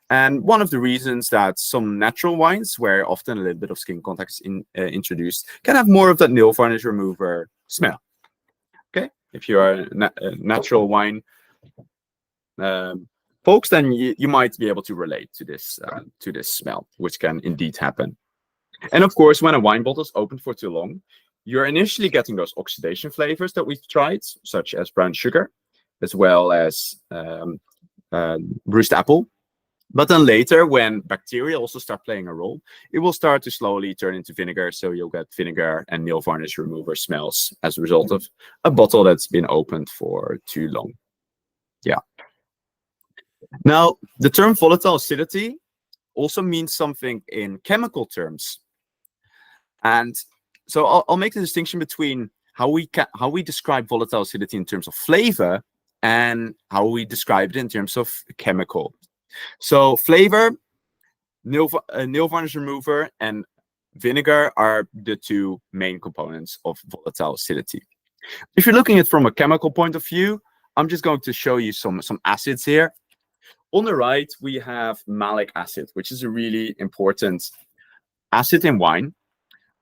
And one of the reasons that some natural wines, where often a little bit of skin contact is introduced, can have more of that nail varnish remover smell. Okay, if you are a natural wine folks, then you might be able to relate to this smell, which can indeed happen. And of course, when a wine bottle is open for too long, you're initially getting those oxidation flavors that we've tried, such as brown sugar, as well as bruised apple. But then later, when bacteria also start playing a role, it will start to slowly turn into vinegar. So you'll get vinegar and nail varnish remover smells as a result of a bottle that's been opened for too long. Yeah. Now, the term volatile acidity also means something in chemical terms. And so I'll make the distinction between how we describe volatile acidity in terms of flavor and how we describe it in terms of chemical. So flavor, nail varnish remover, and vinegar are the two main components of volatile acidity. If you're looking at it from a chemical point of view, I'm just going to show you some acids here. On the right, we have malic acid, which is a really important acid in wine.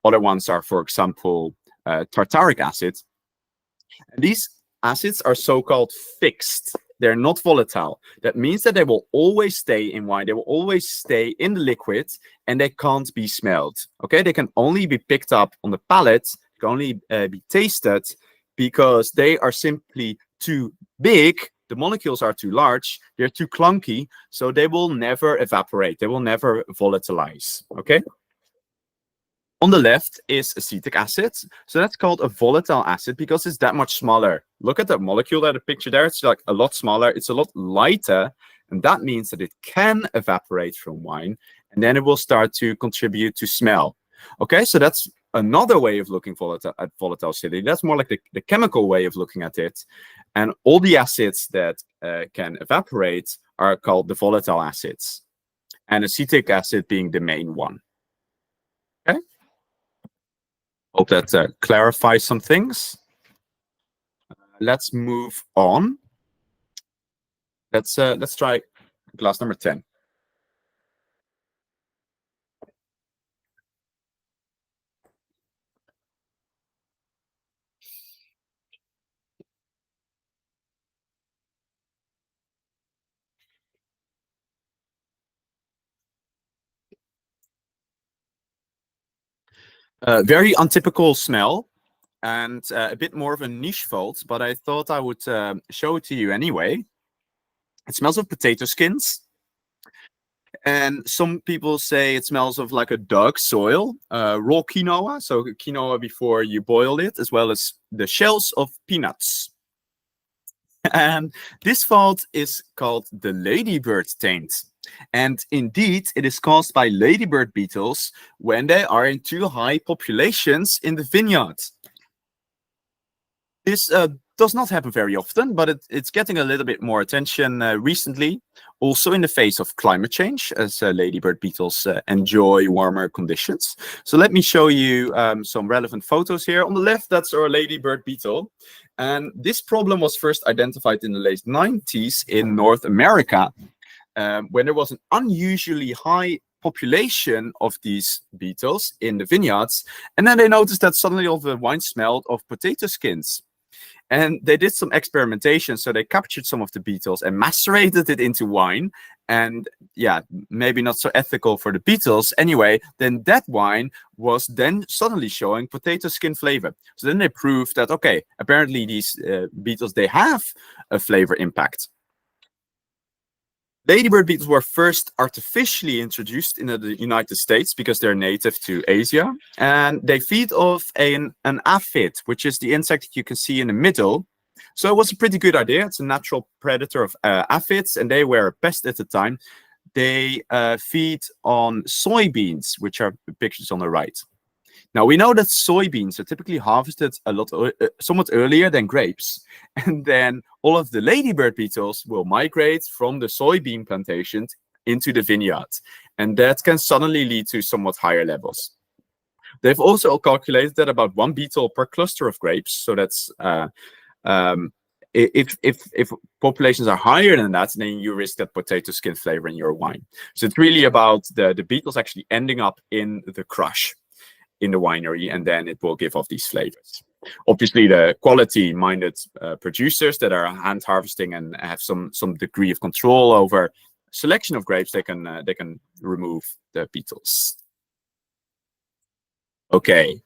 Other ones are, for example, tartaric acid. And these acids are so-called fixed. They're not volatile. That means that they will always stay in wine. They will always stay in the liquid, and they can't be smelled. Okay, they can only be picked up on the palate, can only be tasted, because they are simply too big. The molecules are too large. They're too clunky, so they will never evaporate. They will never volatilize. Okay. On the left is acetic acid. So that's called a volatile acid because it's that much smaller. Look at that molecule that I pictured there. It's like a lot smaller. It's a lot lighter. And that means that it can evaporate from wine. And then it will start to contribute to smell. Okay, so that's another way of looking at volatile acidity. That's more like the chemical way of looking at it. And all the acids that can evaporate are called the volatile acids. And acetic acid being the main one. Okay. Hope that clarifies some things. Let's move on. Let's try glass number 10. Very untypical smell and a bit more of a niche fault, but I thought I would show it to you anyway. It smells of potato skins. And some people say it smells of like a dug soil, raw quinoa, so quinoa before you boil it, as well as the shells of peanuts. And this fault is called the ladybird taint. And indeed, it is caused by ladybird beetles when they are in too high populations in the vineyard. This does not happen very often, but it's getting a little bit more attention recently, also in the face of climate change, as ladybird beetles enjoy warmer conditions. So let me show you some relevant photos here. On the left, that's our ladybird beetle. And this problem was first identified in the late 90s in North America, when there was an unusually high population of these beetles in the vineyards. And then they noticed that suddenly all the wine smelled of potato skins. And they did some experimentation. So they captured some of the beetles and macerated it into wine. And yeah, maybe not so ethical for the beetles. Anyway, then that wine was then suddenly showing potato skin flavor. So then they proved that, okay, apparently these beetles, they have a flavor impact. Ladybird beetles were first artificially introduced in the United States because they're native to Asia. And they feed off an aphid, which is the insect that you can see in the middle. So it was a pretty good idea. It's a natural predator of aphids, and they were a pest at the time. They feed on soybeans, which are pictures on the right. Now, we know that soybeans are typically harvested somewhat earlier than grapes. And then all of the ladybird beetles will migrate from the soybean plantations into the vineyard. And that can suddenly lead to somewhat higher levels. They've also calculated that about one beetle per cluster of grapes. So that's if populations are higher than that, then you risk that potato skin flavor in your wine. So it's really about the beetles actually ending up in the crush in the winery, and then it will give off these flavors. Obviously, the quality-minded producers that are hand harvesting and have some degree of control over selection of grapes, they can remove the beetles. Okay.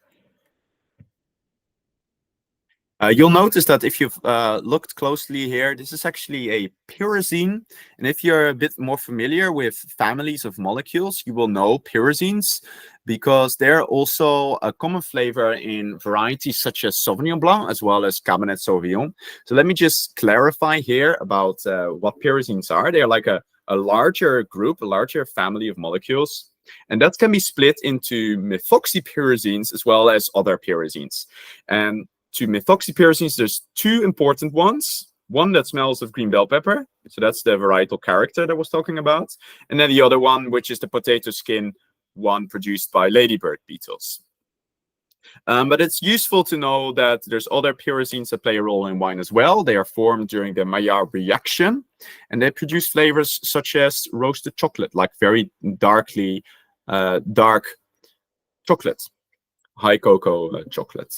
You'll notice that if you've looked closely here, this is actually a pyrazine. And if you're a bit more familiar with families of molecules, you will know pyrazines because they're also a common flavor in varieties such as Sauvignon Blanc as well as Cabernet Sauvignon. So let me just clarify here about what pyrazines are. They're like a larger group, a larger family of molecules. And that can be split into methoxypyrazines as well as other pyrazines. And to methoxypyrazines, there's two important ones. One that smells of green bell pepper, so that's the varietal character that I was talking about. And then the other one, which is the potato skin one produced by ladybird beetles. But it's useful to know that there's other pyrazines that play a role in wine as well. They are formed during the Maillard reaction, and they produce flavors such as roasted chocolate, like very dark chocolate, high cocoa chocolate.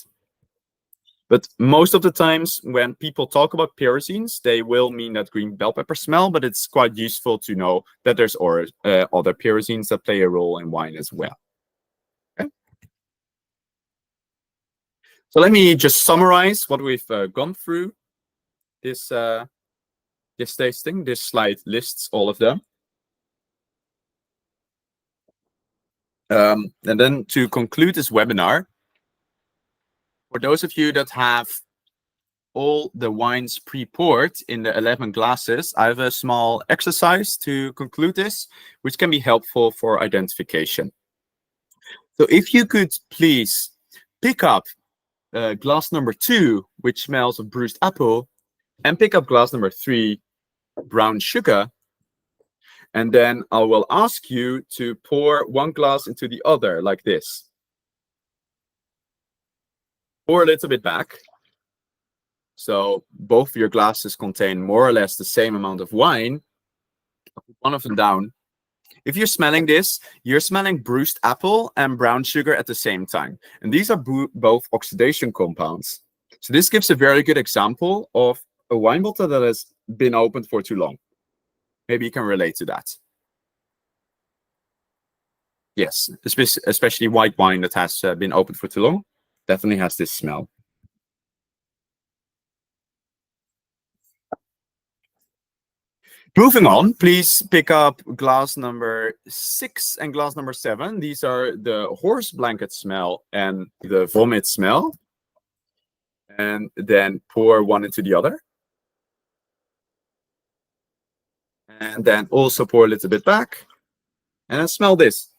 But most of the times when people talk about pyrazines, they will mean that green bell pepper smell, but it's quite useful to know that there's other pyrazines that play a role in wine as well. Okay. So let me just summarize what we've gone through this tasting. This slide lists all of them. And then to conclude this webinar, for those of you that have all the wines pre-poured in the 11 glasses, I have a small exercise to conclude this, which can be helpful for identification. So if you could please pick up glass number 2, which smells of bruised apple, and pick up glass number 3, brown sugar, and then I will ask you to pour one glass into the other like this. Pour a little bit back. So both your glasses contain more or less the same amount of wine. Put one of them down. If you're smelling this, you're smelling bruised apple and brown sugar at the same time. And these are both oxidation compounds. So this gives a very good example of a wine bottle that has been opened for too long. Maybe you can relate to that. Yes, especially white wine that has been opened for too long. Definitely has this smell. Moving on, please pick up glass number 6 and glass number 7. These are the horse blanket smell and the vomit smell. And then pour one into the other. And then also pour a little bit back. And then smell this,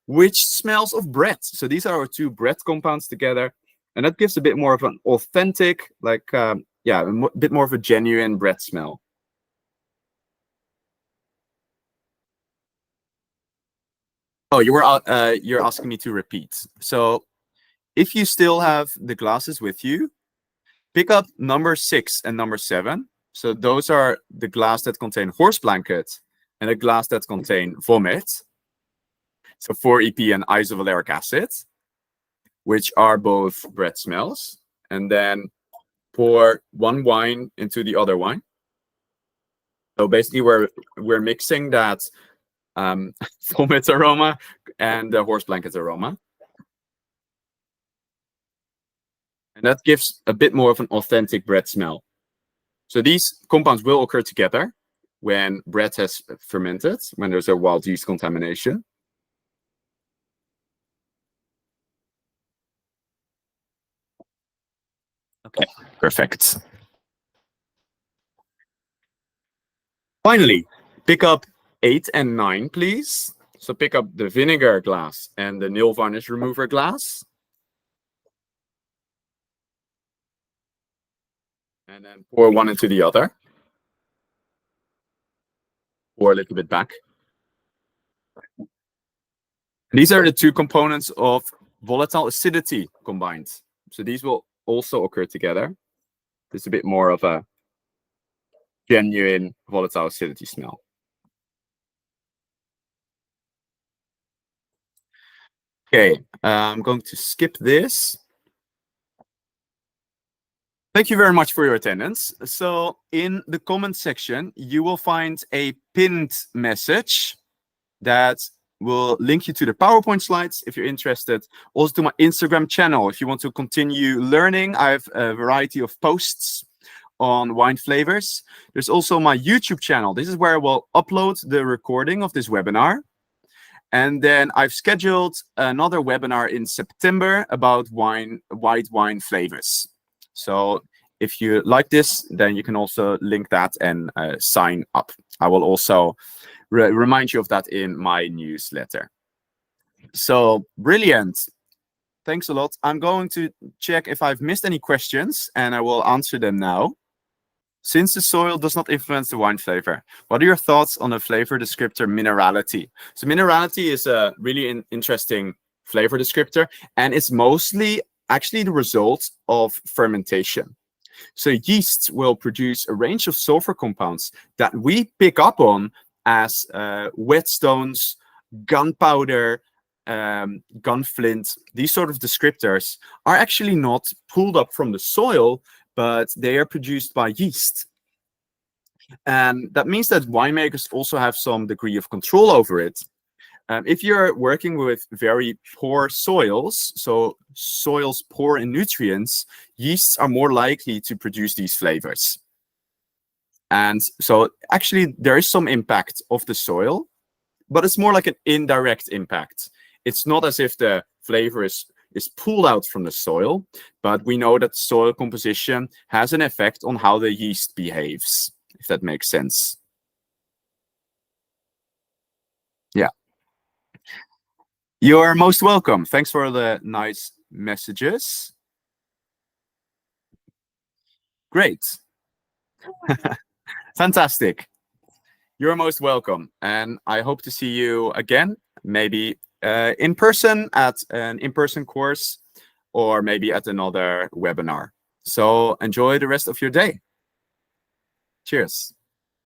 which smells of bread. So these are our two bread compounds together. And that gives a bit more of an authentic, like, yeah, a bit more of a genuine bread smell. Oh, you're asking me to repeat. So if you still have the glasses with you, pick up number 6 and number 7. So those are the glass that contain horse blanket and a glass that contain vomit. So 4-EP and isovaleric acid, which are both bread smells. And then pour one wine into the other wine. So basically we're mixing that vomit aroma and the horse blanket aroma. And that gives a bit more of an authentic bread smell. So these compounds will occur together when bread has fermented, when there's a wild yeast contamination. Okay, perfect. Finally, pick up 8 and 9, please. So pick up the vinegar glass and the nail varnish remover glass. And then pour one into the other. Pour a little bit back. These are the two components of volatile acidity combined. So these will also occur together. There's a bit more of a genuine volatile acidity smell. Okay, I'm going to skip this. Thank you very much for your attendance. So in the comment section, you will find a pinned message that will link you to the PowerPoint slides if you're interested. Also to my Instagram channel if you want to continue learning. I have a variety of posts on wine flavors. There's also my YouTube channel. This is where I will upload the recording of this webinar. And then I've scheduled another webinar in September about white wine flavors. So if you like this, then you can also link that and sign up. I will also remind you of that in my newsletter. So brilliant. Thanks a lot. I'm going to check if I've missed any questions, and I will answer them now. Since the soil does not influence the wine flavor, what are your thoughts on the flavor descriptor minerality? So minerality is a really interesting flavor descriptor, and it's mostly actually the result of fermentation. So yeasts will produce a range of sulfur compounds that we pick up on as whetstones, gunpowder, gunflint. These sort of descriptors are actually not pulled up from the soil, but they are produced by yeast. And that means that winemakers also have some degree of control over it. If you're working with very poor soils, so soils poor in nutrients, yeasts are more likely to produce these flavors. And so actually there is some impact of the soil, but it's more like an indirect impact. It's not as if the flavor is pulled out from the soil, but we know that soil composition has an effect on how the yeast behaves, if that makes sense. Yeah. You're most welcome. Thanks for the nice messages. Great. Fantastic. You're most welcome. And I hope to see you again, maybe in person at an in-person course, or maybe at another webinar. So enjoy the rest of your day. Cheers.